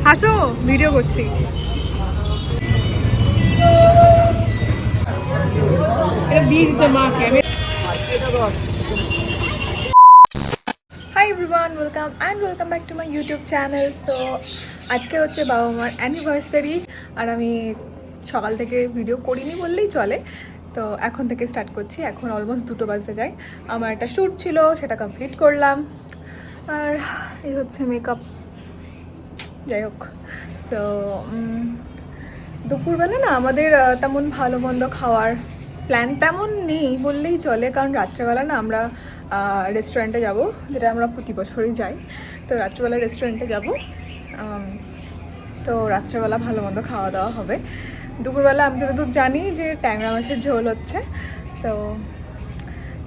হাসো, ভিডিও করছি। এটা দিয়ে দিতে মাকে। Hi everyone, welcome back to my YouTube channel. So আজকে হচ্ছে বাবা মার অ্যানিভার্সারি, আর আমি সকাল থেকে ভিডিও করিনি বললেই চলে। তো এখন থেকে স্টার্ট করছি। এখন অলমোস্ট 2টো বাজতে যায়। আমার একটা শ্যুট ছিল, সেটা কমপ্লিট করলাম। আর এই হচ্ছে মেকআপ, যাই হোক। তো দুপুরবেলা না আমাদের তেমন ভালো মন্দ খাওয়ার প্ল্যান তেমন নেই বললেই চলে, কারণ রাত্রেবেলা না আমরা রেস্টুরেন্টে যাব, যেটা আমরা প্রতি বছরই যাই। তো রাত্রেবেলা রেস্টুরেন্টে যাব, তো রাত্রেবেলা ভালো মন্দ খাওয়া দাওয়া হবে। দুপুরবেলা আমি যতদূর জানি যে ট্যাংরা মাছের ঝোল হচ্ছে, তো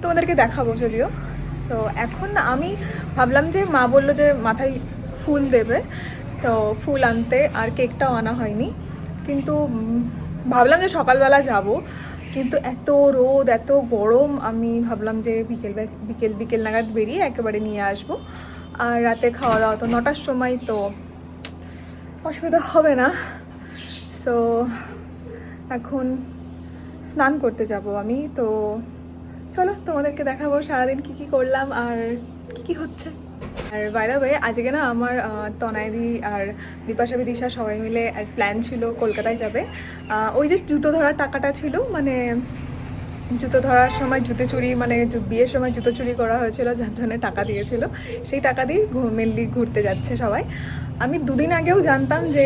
তোমাদেরকে দেখাবো যদিও। তো এখন আমি ভাবলাম যে মা বললো যে মাথায় ফুল দেবে, তো ফুল আনতে, আর কেকটাও আনা হয়নি। কিন্তু ভাবলাম যে সকালবেলা যাব, কিন্তু এত রোদ এত গরম, আমি ভাবলাম যে বিকেল নাগাদ বেরিয়ে একেবারে নিয়ে আসবো। আর রাতে খাওয়া দাওয়া তো 9টার সময়, তো অসুবিধা হবে না। সো এখন স্নান করতে যাব আমি। তো চলো তোমাদেরকে দেখাবো সারাদিন কী করলাম আর কী হচ্ছে। আর বাই দ্য ওয়ে, আজকে না আমার তনাইদি আর বিপাশা বিদিশা সবাই মিলে আর প্ল্যান ছিল কলকাতায় যাবে। ওই যে জুতো ধরার টাকাটা ছিল, মানে জুতো ধরার সময় জুতো চুরি, মানে বিয়ের সময় জুতো চুরি করা হয়েছিল, যার জন্য টাকা দিয়েছিল, সেই টাকা দিয়ে মেনলি ঘুরতে যাচ্ছে সবাই। আমি 2 দিন আগেও জানতাম যে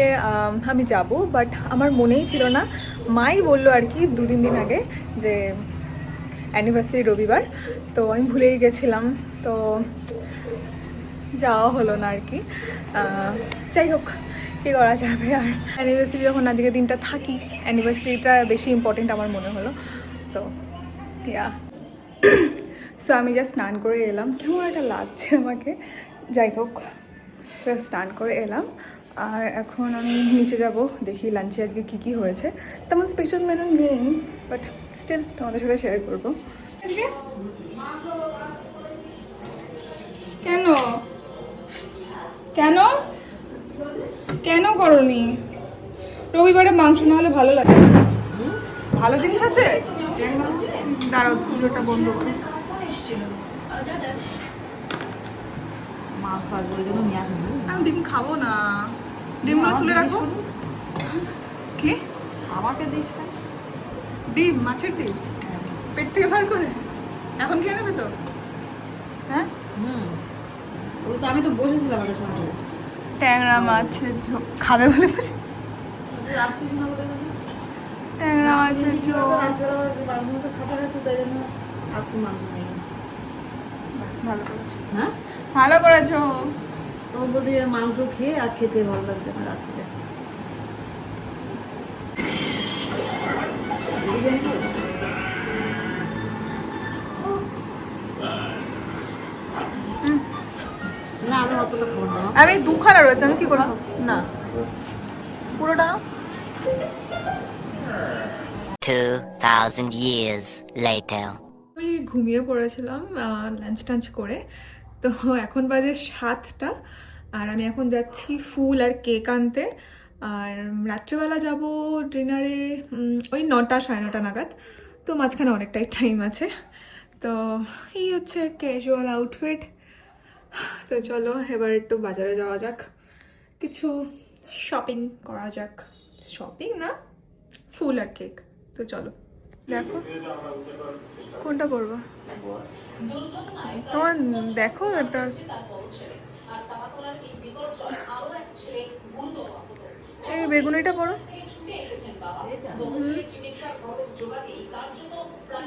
আমি যাব, বাট আমার মনেই ছিল না। মাই বললো আর কি 2-3 দিন আগে যে অ্যানিভার্সারি রবিবার, তো আমি ভুলেই গেছিলাম, তো যাওয়া হলো না আর কি। যাই হোক, কী করা যাবে। আর অ্যানিভার্সারি যখন আজকে দিনটা থাকি, অ্যানিভার্সারিটা বেশি ইম্পর্টেন্ট আমার মনে হলো। সো ইয়া, সো আমি জাস্ট স্নান করে এলাম, কেমন একটা লাগছে আমাকে। যাই হোক, স্নান করে এলাম, আর এখন আমি নিচে যাব, দেখি লাঞ্চে আজকে কী হয়েছে। তেমন স্পেশাল মেনু নেই, বাট স্টিল তোমাদের সাথে শেয়ার করবো। কেন কেন কেন করনি? রবিবারে মাংস না হলে ভালো লাগে? ভালো জিনিস আছে, দাঁড়াও পুজোটা বন্ধ করে। আমি ডিম খাবো না, ডিমগুলো তুলে রাখো। কি আমাকে দিস? ডিম, মাছের ডিম পেট থেকে বার করে এখন খেয়ে নেবে তো? হ্যাঁ, ওই তো আমি তো বসেছিলাম আমাদের সঙ্গে। ট্যাংরা মাছের ঝোল খাবে বলে বসে, আসছিস না বলে ট্যাংরা মাছের ঝোল। আজকে মাংস নেই। ভালো করেছো, হ্যাঁ ভালো করেছো। তোমার বলতে মাংস খেয়ে আর খেতে ভালো লাগছে না রাত্রে। না আমি অতটা খাবো না। আমি 2খানা রয়েছে, আমি কি করে খাবো? না পুরোটা না। 2000 years later. আমি ঘুমিয়ে পড়েছিলাম লাঞ্চ টাঞ্চ করে, তো এখন বাজে 7টা, আর আমি এখন যাচ্ছি ফুল আর কেক আনতে। আর রাত্রেবেলা যাব ডিনারে ওই 9টা 9:30 নাগাদ, তো মাঝখানে অনেকটাই টাইম আছে। তো এই হচ্ছে ক্যাজুয়াল আউটফিট। তো চলো এবার একটু বাজারে যাওয়া যাক, কিছু শপিং করা যাক। শপিং না, ফুল আর কেক। তো চলো, দেখো কোনটা করবো তোমার, দেখো এটা। এই বেগুনিটা পড়ো,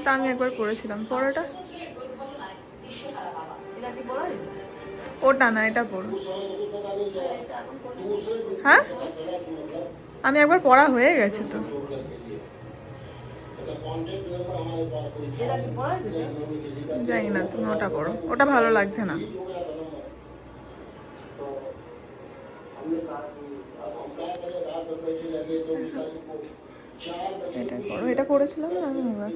তা আমি একবার পরেছিলাম পরোটা। ওটা না, এটা পড়ো। হ্যাঁ, আমি একবার পড়া হয়ে গেছে তো। জানি না, তুমি ওটা পড়ো, ওটা ভালো লাগছে না। এটা করো, এটা করেছিলাম না আমি এবার।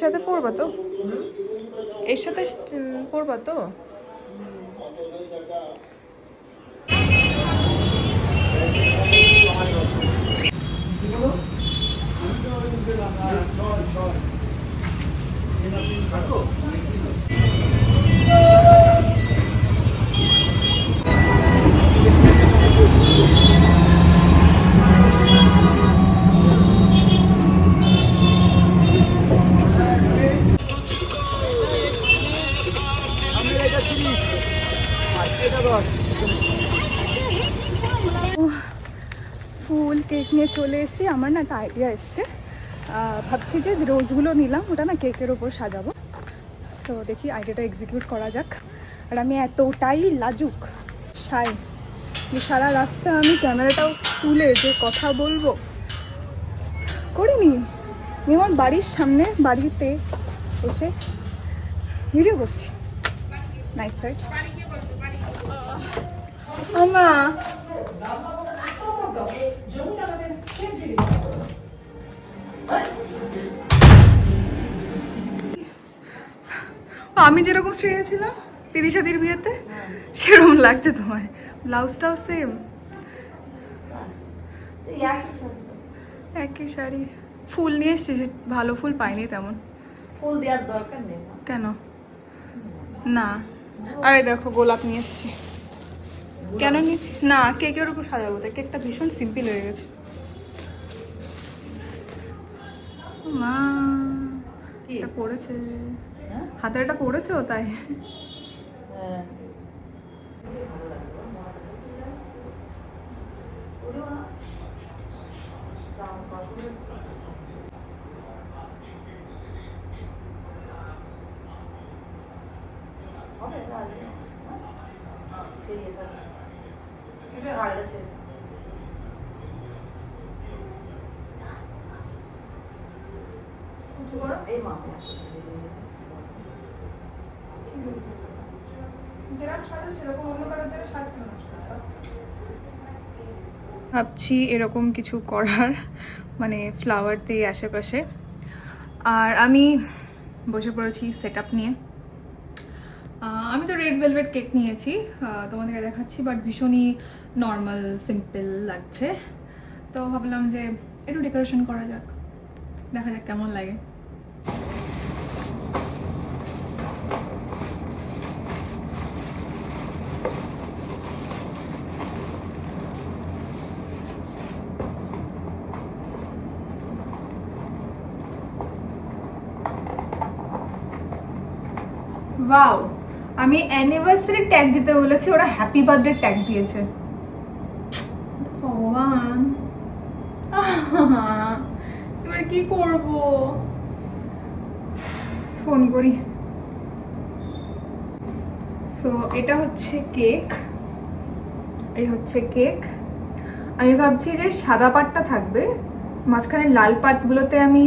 সাথে পরবা তো? এর সাথে পরবা তো? ফুল কেক নিয়ে চলে এসেছি। আমার না একটা আইডিয়া এসছে, ভাবছি যে রোজগুলো নিলাম ওটা না কেকের ওপর সাজাবো। সো দেখি আইডিয়াটা এক্সিকিউট করা যাক। আর আমি এতটাই লাজুক শাই যে সারা রাস্তা আমি ক্যামেরাটাও তুলে যে কথা বলবো করিনি। আমি আমার বাড়ির সামনে বাড়িতে এসে ভিডিও করছি। Nice right? আমা আমি যেরকম সেরেছিলাম তিরিশাদির বিয়েতে সেরকম লাগছে তোমায়। ব্লাউজটাও সেম, একই শাড়ি। ফুল নিয়ে এসছি, ভালো ফুল পাইনি তেমন। ফুল দেওয়ার দরকার নেই। কেন না? আরে দেখো গোলাপ নিয়ে এসছি। কেন নিচ্ছি না? কেকের উপর সাজাবো তাই। কেকটা ভীষণ সিম্পল হয়ে গেছে। মা এটা পড়েছে, হাতে এটা পড়েছো তাই। ভাবছি এরকম কিছু করার, মানে ফ্লাওয়ার দিয়ে আশেপাশে। আর আমি বসে পড়েছি সেট আপ নিয়ে। আমি তো রেড ভেলভেট কেক নিয়েছি, তোমাদেরকে দেখাচ্ছি, বাট ভীষণই নর্মাল সিম্পল লাগছে। তো ভাবলাম যে একটু ডেকোরেশন করা যাক, দেখা যাক কেমন লাগে। ওয়াও, আমি অ্যানিভার্সারি ট্যাগ দিতে বলেছি, ওরা হ্যাপি বার্থডে ট্যাগ দিয়েছে। ভগবান, এবার কি করব? ফোন করি। সো এটা হচ্ছে কেক, এই হচ্ছে কেক। আমি ভাবছি যে সাদা পাটটা থাকবে, মাঝখানে লাল পাটগুলোতে আমি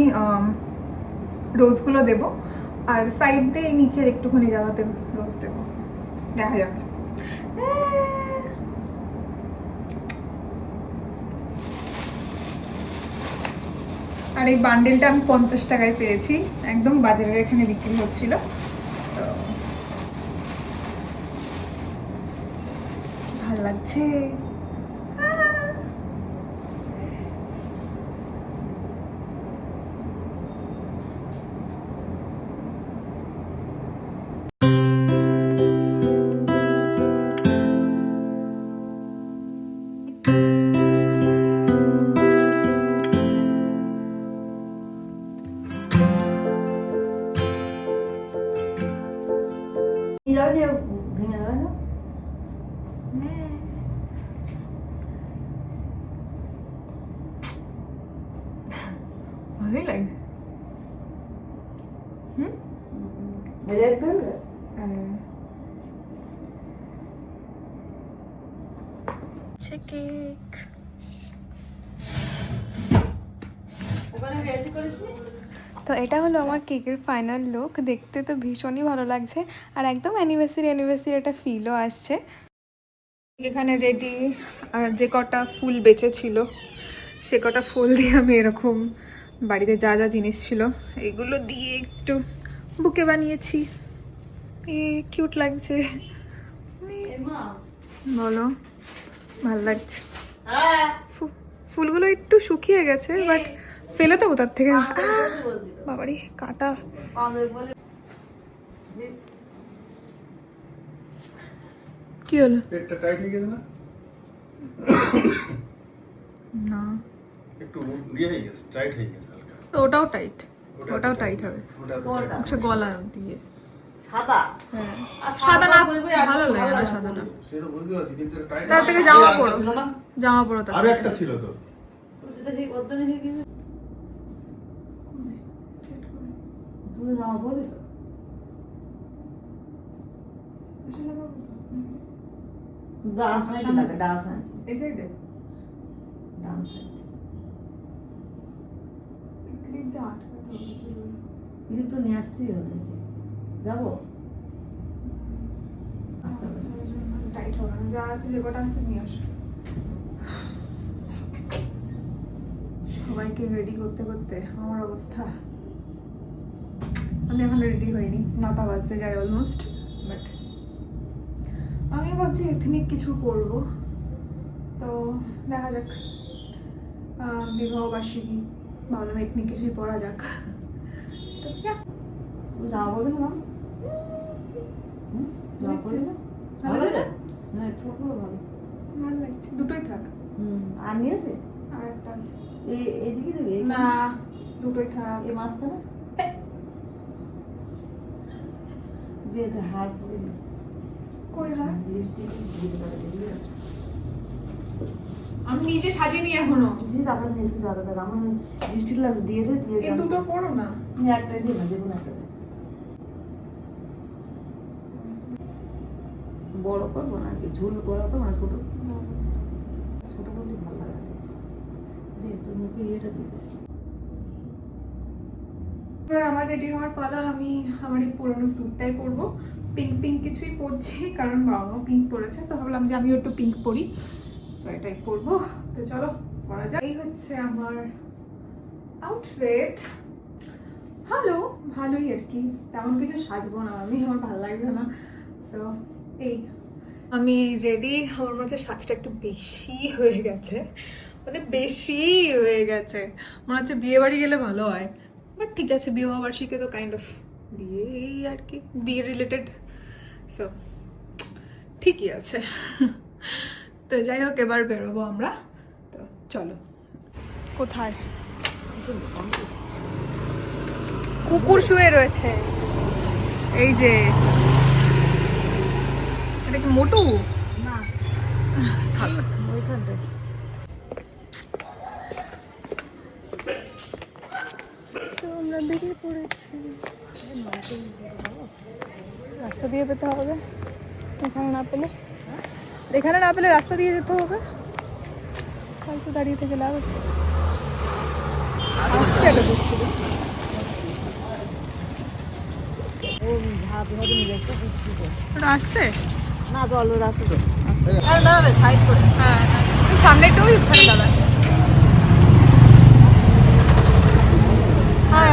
রোজগুলো দেব, আর সাইড দিয়ে নিচের একটুখানি জায়গাতে রোজ দেবো। দেখা যাক। আর এই বান্ডেলটা আমি 50 টাকায় পেয়েছি, একদম বাজারের এখানে বিক্রি হচ্ছিল। তো ভাল লাগছে। ভেঙে দেবে না? ভালোই লাগছে। কেক তো এটা হলো আমার কেকের ফাইনাল লুক। দেখতে তো ভীষণই ভালো লাগছে, আর একদম অ্যানিভার্সারি একটা ফিলও আসছে। এখানে রেডি, আর যে কটা ফুল বেঁচে ছিল সে কটা ফুল দিয়ে আমি এরকম বাড়িতে যা যা জিনিস ছিল এগুলো দিয়ে একটু বুকে বানিয়েছি। কিউট লাগছে, বলো ভালো লাগছে। ফুলগুলো একটু শুকিয়ে গেছে, বাট ফেলে দেবো তার থেকে। বাবারি কাটা। কি হলো? পেটটা টাইট হয়ে গেছে না? না, একটু ইয়ে হয়ে গেছে, টাইট হয়ে গেছে হালকা। তো ওটাও টাইট, ওটাও টাইট হবে। ওটা তো কোনটা? আচ্ছা, গলা দিয়ে। সাদা হ্যাঁ, আর সাদা না করে করে ভালো একদম লাগে না ভালো সাদাটা। সে তো বুঝতে পারছি, কিন্তু টাইট তার থেকে জামা পরো, জামা পরো তার আরো থেকে। একটা ছিল তো। ওটা সেই ওর জন্য সেই কিছু তুমি জামা পরবি তো? ডান সাইডে লাগে, ডান সাইড, এই সাইডে ডান সাইড। ক্লিপ তো নিয়ে আসতেই হবে নিচে। যাবো? টাইট হবে না, যা আছে যে কটা আছে নিয়ে আসো। সবাইকে রেডি করতে করতে আমার অবস্থা। আমি এখন রেডি হইনি, 9টা বাজতে যাই অলমোস্ট, বাট আমি ভাবছি এথনিক কিছু পরবো। তো দেখা যাক, বিবাহবার্ষিকী, ভাবলাম এথনিক কিছুই পরা যাক। তো yeah, তুই জামা পরবি না? জামা পরবি না? ভালো ভালো লাগে? লাগে? হ্যাঁ, খুব ভালো। ভালো লাগছে, দুটোই থাক। আর নিয়েছে? আর একটা আছে। এইদিকে দেবে? না, দুটোই থাক। এই মাঝখানে? দিয়ে দে, হার পরে দে। কই হয়? লিপস্টিক দিতে পারে, দিবি? আমি নিজে সাজিনি এখনো। জি, দাদা নিয়ে একটু দাদা দাদা আমার লিপস্টিক লাগে, দিয়ে দে, দিয়ে এই দে। দুটো পরো না। তুমি একটাই দিই না, দেখুন একটা দে। বড় করবো নাকি ঝুল বড় করবো না ছোট? ছোট করলে ভালো লাগে দেখতে। দে তোর মুখে ইয়েটা দিয়ে দে। এবার আমার রেডি হওয়ার পালা। আমি আমার এই পুরোনো স্যুটটাই পরবো, পিঙ্ক পিঙ্ক কিছুই পরছি, কারণ বাবা পিঙ্ক পরেছে, তো ভাবলাম যে আমিও একটু পিঙ্ক পরি, তো এটাই পরবো। তো চলো পরা যাক। এই হচ্ছে আমার আউটফিট। ভালোই আর কি, তেমন কিছু সাজবো না আমি, আমার ভালো লাগছে না। সো এই আমি রেডি। আমার মনে হচ্ছে সাজটা একটু বেশি হয়ে গেছে, মানে বেশি হয়ে গেছে। মনে হচ্ছে বিয়ে বাড়ি গেলে ভালো হয়, বাট ঠিক আছে, বিবাহ বার্ষিকী তো কাইন্ড অফ বিয়ে আর কি, বিয়ে রিলেটেড, সো ঠিকই আছে। তো যাই হোক, এবার বেরোবো আমরা। তো চলো। কোথায়? কুকুর শুয়ে রয়েছে, এই যে। এটা কি মোটু? না, থাক। ওইখানটায়। আমরা বেরিয়ে পড়েছি, রাস্তা দিয়ে যেতে হবে। এখানে না পেলে রাস্তা দিয়ে যেতে হবে। ফালতু দাঁড়িয়ে থেকে লাভ আছে। আসছে একটা দূর থেকে। ও ভাত ভাত নিয়ে যাচ্ছে, দিচ্ছি তো। ওটা আসছে? না, চলো রাস্তা তো। হ্যাঁ, দাঁড়াবে সাইড করে। হ্যাঁ, সামনে একটু ওখানে দাঁড়ায়। হ্যাঁ,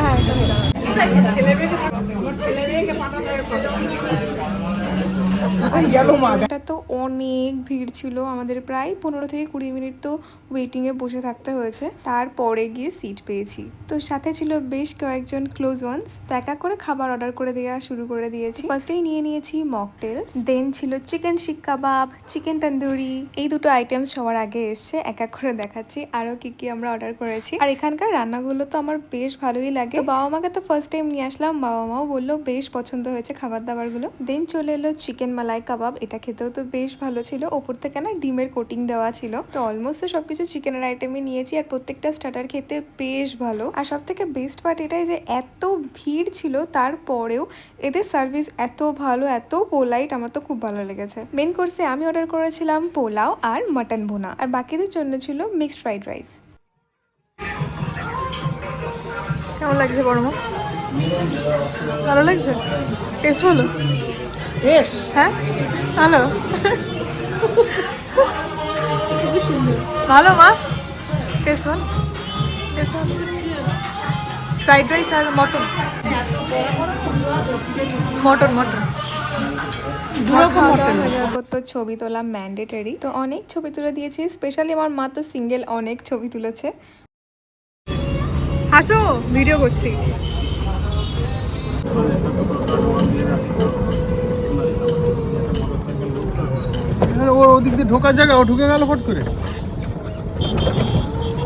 এটা তো অনেক ভিড় ছিল, আমাদের প্রায় 15 থেকে 20 মিনিট তো ওয়েটিংয়ে বসে থাকতে হয়েছে, তারপরে গিয়ে সিট পেয়েছি। তো সাথে ছিল বেশ কয়েকজন ক্লোজ ওয়ান্স, তো এক এক করে খাবার অর্ডার করে দেওয়া শুরু করে দিয়েছি। ফার্স্টেই নিয়ে নিয়েছি মকটেলস, দেন ছিল চিকেন শিক কাবাব, চিকেন তন্দুরি। এই দুটো আইটেমস সবার আগে এসছে, এক এক করে দেখাচ্ছি আরো কি কি আমরা অর্ডার করেছি। আর এখানকার রান্নাগুলো তো আমার বেশ ভালোই লাগে। তো বাবা মাকে তো ফার্স্ট টাইম নিয়ে আসলাম, বাবা মাও বললো বেশ পছন্দ হয়েছে খাবার দাবার গুলো। দেন চলে এলো চিকেন মালাই কাবাব, এটা খেতেও তো বেশ ভালো ছিল, ওপর থেকে না ডিমের কোটিং দেওয়া ছিল। তো অলমোস্ট সবকিছু চিকেনের আইটেমই নিয়েছি, আর প্রত্যেকটা স্টার্টার খেতে বেশ ভালো। আর সব থেকে বেস্ট পার্ট এটাই যে এত ভিড় ছিল তারপরেও এদের সার্ভিস এত ভালো, এত পোলাইট, আমার তো খুব ভালো লেগেছে। মেন কোর্সে আমি অর্ডার করেছিলাম পোলাও আর মাটন ভুনা, আর বাকিদের জন্য ছিল মিক্সড ফ্রাইড রাইস। কেমন লাগছে বড় মা? ভালো লাগছে? টেস্ট ভালো? বেশ হ্যাঁ, ভালো। ভালো মা, টেস্ট ভালো, টেস্ট ভালো। ফ্রাইড রাইস আর মটন মটন মটন খাওয়া দাওয়া হয়ে যাওয়ার পর তো ছবি তোলা ম্যান্ডেটারি, তো অনেক ছবি তুলে দিয়েছি। স্পেশালি আমার মা তো সিঙ্গেল অনেক ছবি তুলেছে। হাসো, ভিডিও করছি। ওর ওদিক দিয়ে ঢোকার জায়গা ও ঢুকে গেল ফট করে।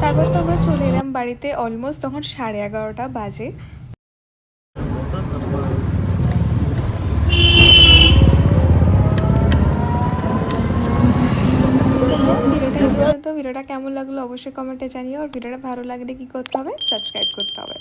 তারপর তো আমরা চলে এলাম বাড়িতে। অলমোস্ট তখন 11:30 বাজে। ভিডিওটা কেমন লাগলো অবশ্যই কমেন্টে জানিও। আর ভিডিওটা ভালো লাগলে কি করতে হবে? সাবস্ক্রাইব করতে হবে।